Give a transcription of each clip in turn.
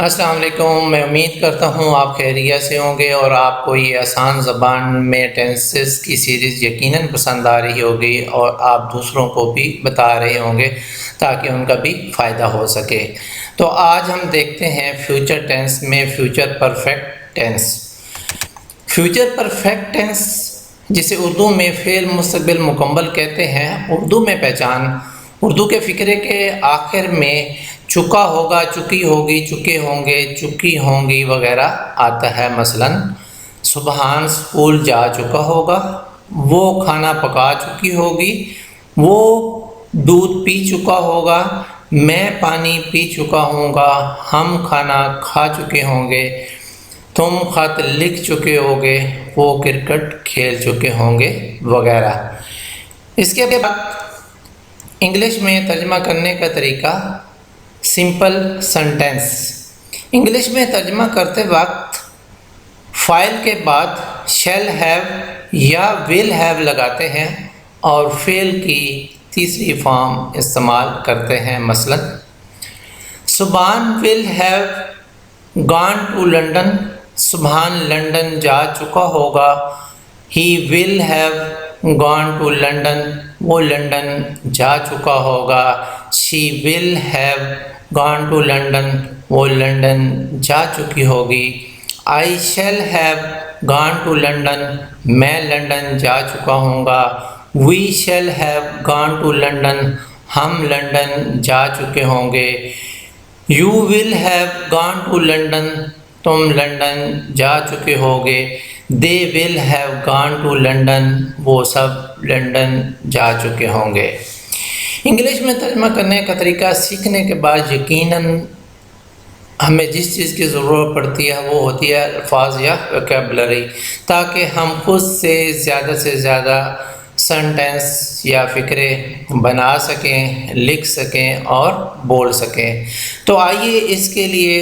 السلام علیکم۔ میں امید کرتا ہوں آپ خیریت سے ہوں گے اور آپ کو یہ آسان زبان میں ٹینسز کی سیریز یقیناً پسند آ رہی ہوگی اور آپ دوسروں کو بھی بتا رہے ہوں گے تاکہ ان کا بھی فائدہ ہو سکے۔ تو آج ہم دیکھتے ہیں فیوچر ٹینس میں future perfect tense. Future perfect tense جسے اردو میں فعل مستقبل مکمل کہتے ہیں، اردو میں پہچان اردو کے فقرے کے آخر میں چکا ہوگا، چکی ہوگی، چکے ہوں گے، چکی ہوں گی وغیرہ آتا ہے۔ مثلاً سبحان اسکول جا چکا ہوگا، وہ کھانا پکا چکی ہوگی، وہ دودھ پی چکا ہوگا، میں پانی پی چکا ہوں گا، ہم کھانا کھا چکے ہوں گے، تم خط لکھ چکے ہوگے، وہ کرکٹ کھیل چکے ہوں گے وغیرہ۔ اس کے بعد انگلش میں ترجمہ کرنے کا طریقہ سمپل سنٹینس۔ انگلش میں ترجمہ کرتے وقت فاعل کے بعد شیل ہیو یا ول ہیو لگاتے ہیں اور فعل کی تیسری فارم استعمال کرتے ہیں۔ مثلاً Subhan will have gone to London, Subhan London جا چکا ہوگا، he will have gone to London, وہ لندن جا چکا ہوگا، she will have gone to London, وہ لندن جا چکی ہوگی، I shall have gone to London, میں لندن جا چکا ہوں گا، we shall have gone to London, ہم لندن جا چکے ہوں گے، you will have gone to London, تم لندن جا چکے ہوگے، they will have gone to London, وہ سب لندن جا چکے ہوں گے۔ انگلش میں ترجمہ کرنے کا طریقہ سیکھنے کے بعد یقیناً ہمیں جس چیز کی ضرورت پڑتی ہے وہ ہوتی ہے الفاظ یا ویکیبلری، تاکہ ہم خود سے زیادہ سینٹینس یا فقرے بنا سکیں، لکھ سکیں اور بول سکیں۔ تو آئیے اس کے لیے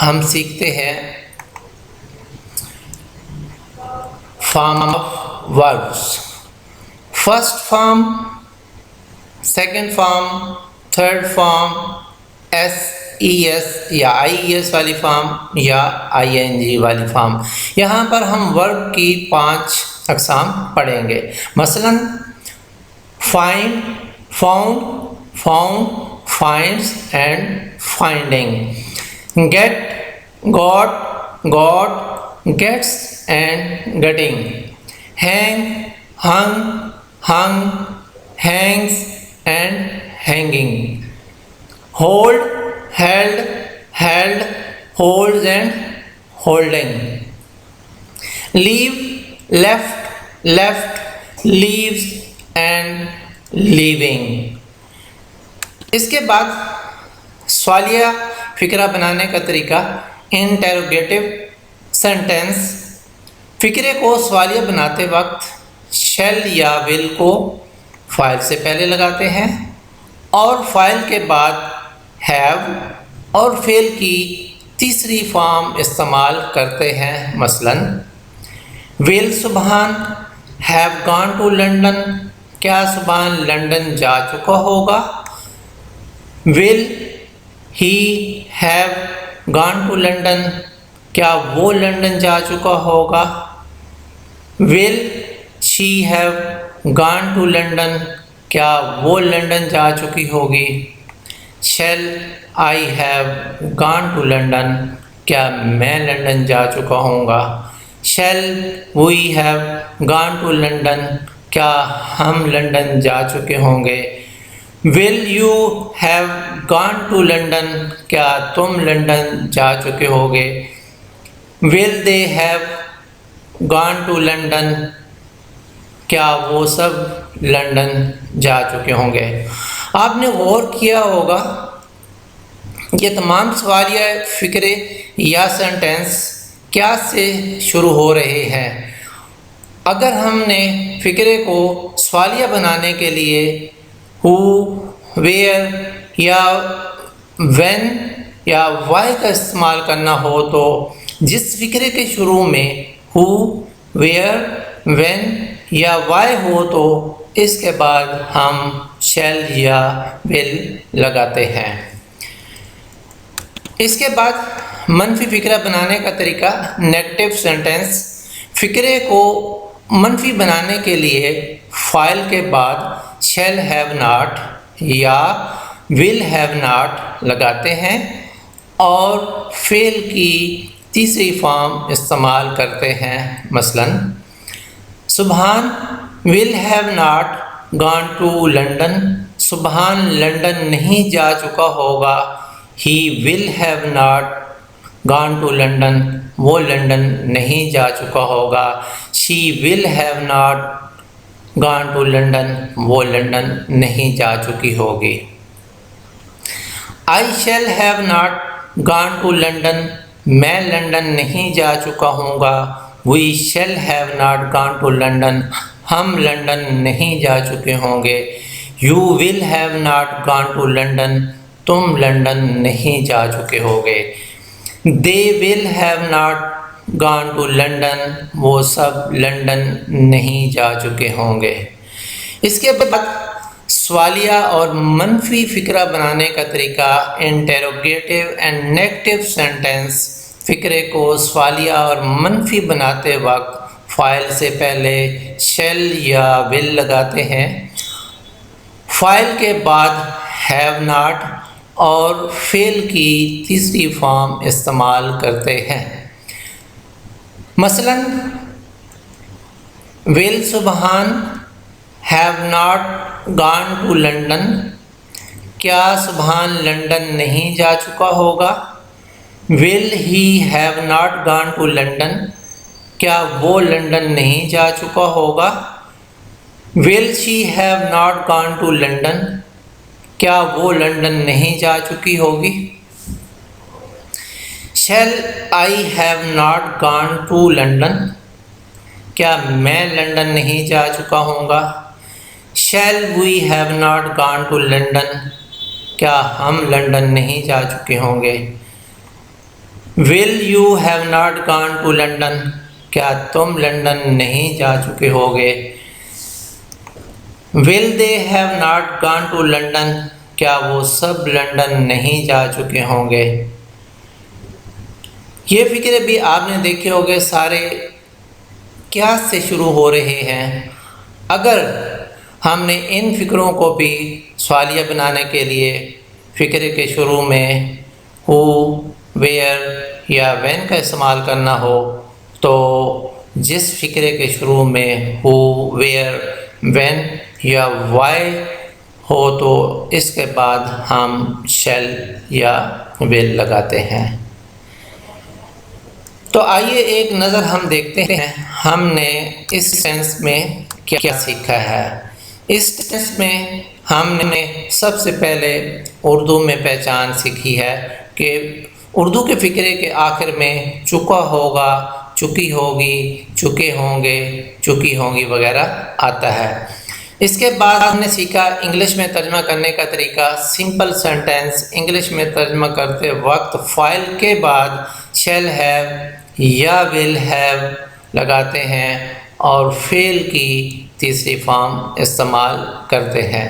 ہم سیکھتے ہیں form of verbs. First form, second form, third form, S E S یا آئی ای ایس والی فارم یا آئی این جی والی فارم۔ یہاں پر ہم ورب کی 5 اقسام پڑھیں گے۔ مثلاً find, found, found, finds and finding, get, got, got, gets and getting, hang, hung, hung, hangs and hanging, hold, held, held, holds and holding، leave، left، left، leaves and leaving۔ اس کے بعد سوالیہ فقرہ بنانے کا طریقہ انٹروگیٹو سینٹینس۔ فقرے کو سوالیہ بناتے وقت shell یا ول کو فاعل سے پہلے لگاتے ہیں اور فاعل کے بعد ہیو اور فعل کی تیسری فارم استعمال کرتے ہیں۔ مثلاً ول سبحان ہیو گان ٹو لنڈن، کیا سبحان لندن جا چکا ہوگا، will he have gone to London, کیا وہ لندن جا چکا ہوگا، will she have gone to London, کیا وہ لندن جا چکی ہوگی، shall I have gone to London, کیا میں لندن جا چکا ہوں گا، shall we have gone to London, کیا ہم لندن جا چکے ہوں گے، will you have gone to London, کیا تم لندن جا چکے ہوگے، will they have gone to London, کیا وہ سب لندن جا چکے ہوں گے۔ آپ نے غور کیا ہوگا یہ تمام سوالیہ فقرے یا سینٹینس کیا سے شروع ہو رہے ہیں۔ اگر ہم نے فقرے کو سوالیہ بنانے کے لیے ہو، ویئر یا وین یا وائی کا استعمال کرنا ہو تو جس فقرے کے شروع میں ہو، ویئر، وین یا وائی ہو تو اس کے بعد ہم شیل یا ول لگاتے ہیں۔ اس کے بعد منفی فقرہ بنانے کا طریقہ نیگیٹو سینٹینس، فقرے کو منفی بنانے کے لیے فاعل کے بعد شیل ہیو ناٹ یا ول ہیو ناٹ لگاتے ہیں اور فعل کی تیسری فارم استعمال کرتے ہیں۔ مثلا سبحان ول ہیو ناٹ گان ٹو لنڈن، سبحان لنڈن نہیں جا چکا ہوگا۔ ہی ول ہیو ناٹ گان ٹو لنڈن، وہ لنڈن نہیں جا چکا ہوگا۔ شی ول ہیو ناٹ گان ٹو لنڈن، وہ لنڈن نہیں جا چکی ہوگی۔ آئی شیل ہیو ناٹ گان ٹو لنڈن، میں لنڈن نہیں جا چکا ہوں گا۔ وی شیل ہیو ناٹ گان ٹو لنڈن، ہم لنڈن نہیں جا چکے ہوں گے۔ یو ول ہیو ناٹ گان ٹو لنڈن، تم لنڈن نہیں جا چکے ہوگے۔ دے ول ہیو ناٹ گان ٹو لنڈن، وہ سب لنڈن نہیں جا چکے ہوں گے۔ اس کے بعد سوالیہ اور منفی فقرہ بنانے کا طریقہ انٹروگیٹو اینڈ نیگیٹو سینٹینس، فقرے کو سوالیہ اور منفی بناتے وقت فاعل سے پہلے شیل یا ول لگاتے ہیں، فاعل کے بعد ہیو ناٹ اور فعل کی تیسری فارم استعمال کرتے ہیں۔ مثلا ول سبحان ہیو ناٹ گان ٹو لنڈن، کیا سبحان لنڈن نہیں جا چکا ہوگا۔ ول ہی ہیو ناٹ گان ٹو لنڈن، کیا وہ لنڈن نہیں جا چکا ہوگا۔ ول شی ہیو ناٹ گان ٹو لنڈن، کیا وہ لنڈن نہیں جا چکی ہوگی۔ شیل آئی ہیو ناٹ گان ٹو لنڈن، کیا میں لنڈن نہیں جا چکا ہوں گا۔ شیل وی ہیو ناٹ گان ٹو لنڈن، کیا ہم لنڈن نہیں جا چکے ہوں گے۔ ول یو ہیو ناٹ گان ٹو لنڈن، کیا تم لنڈن نہیں جا چکے ہوگے۔ ول دے ہیو ناٹ گان ٹو لنڈن، کیا وہ سب لنڈن نہیں جا چکے ہوں گے۔ یہ فقرے بھی آپ نے دیکھے ہوگے سارے کیا سے شروع ہو رہے ہیں۔ اگر ہم نے ان فقروں کو بھی سوالیہ بنانے کے لیے فقرے کے شروع میں ہو، ویئر یا وین کا استعمال کرنا ہو تو جس فقرے کے شروع میں ہو، ویئر، وین یا وائی ہو تو اس کے بعد ہم شیل یا ول لگاتے ہیں۔ تو آئیے ایک نظر ہم دیکھتے ہیں ہم نے اس ٹینس میں کیا سیکھا ہے۔ اس ٹینس میں ہم نے سب سے پہلے اردو میں پہچان سیکھی ہے کہ اردو کے فقرے کے آخر میں چکا ہوگا، چکی ہوگی، چکے ہوں گے، چکی ہوں گی وغیرہ آتا ہے۔ اس کے بعد ہم نے سیکھا انگلش میں ترجمہ کرنے کا طریقہ، سمپل سینٹینس انگلش میں ترجمہ کرتے وقت فاعل کے بعد شیل ہیو یا ول ہیو لگاتے ہیں اور فعل کی تیسری فارم استعمال کرتے ہیں۔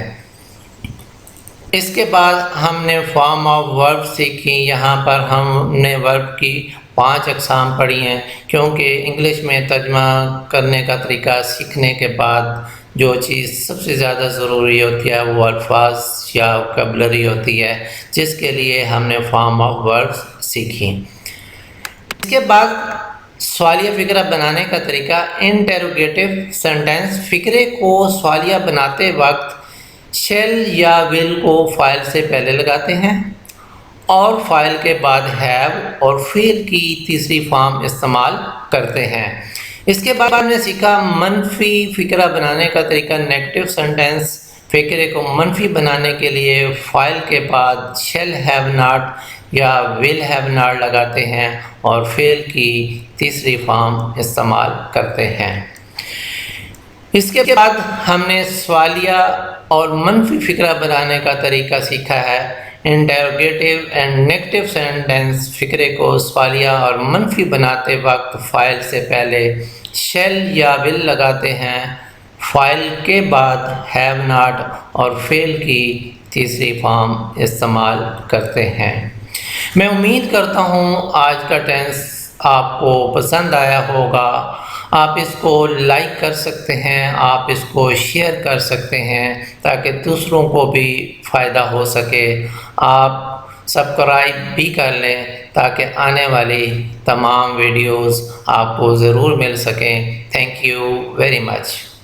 اس کے بعد ہم نے فارم آف ورب سیکھی۔ یہاں پر ہم نے ورب کی 5 اقسام پڑھی ہیں، کیونکہ انگلش میں ترجمہ کرنے کا طریقہ سیکھنے کے بعد جو چیز سب سے زیادہ ضروری ہوتی ہے وہ الفاظ یا ووکیبلری ہوتی ہے، جس کے لیے ہم نے فارم آف ورب سیکھی۔ اس کے بعد سوالیہ فقرہ بنانے کا طریقہ انٹروگیٹو سینٹینس، فقرے کو سوالیہ بناتے وقت شیل یا ول کو فاعل سے پہلے لگاتے ہیں اور فاعل کے بعد ہیو اور فعل کی تیسری فارم استعمال کرتے ہیں۔ اس کے بعد ہم نے سیکھا منفی فقرہ بنانے کا طریقہ نیگیٹو سینٹینس، فقرے کو منفی بنانے کے لیے فاعل کے بعد شیل ہیو ناٹ یا ول ہیو ناٹ لگاتے ہیں اور فعل کی تیسری فارم استعمال کرتے ہیں۔ اس کے بعد ہم نے سوالیہ اور منفی فقرہ بنانے کا طریقہ سیکھا ہے انٹروگیٹو اینڈ نیگیٹو سینٹینس، فقرے کو سوالیہ اور منفی بناتے وقت فاعل سے پہلے شیل یا ول لگاتے ہیں، فاعل کے بعد ہیو ناٹ اور فعل کی تیسری فارم استعمال کرتے ہیں۔ میں امید کرتا ہوں آج کا ٹینس آپ کو پسند آیا ہوگا۔ آپ اس کو لائک کر سکتے ہیں، آپ اس کو شیئر کر سکتے ہیں تاکہ دوسروں کو بھی فائدہ ہو سکے۔ آپ سبسکرائب بھی کر لیں تاکہ آنے والی تمام ویڈیوز آپ کو ضرور مل سکیں۔ Thank you very much.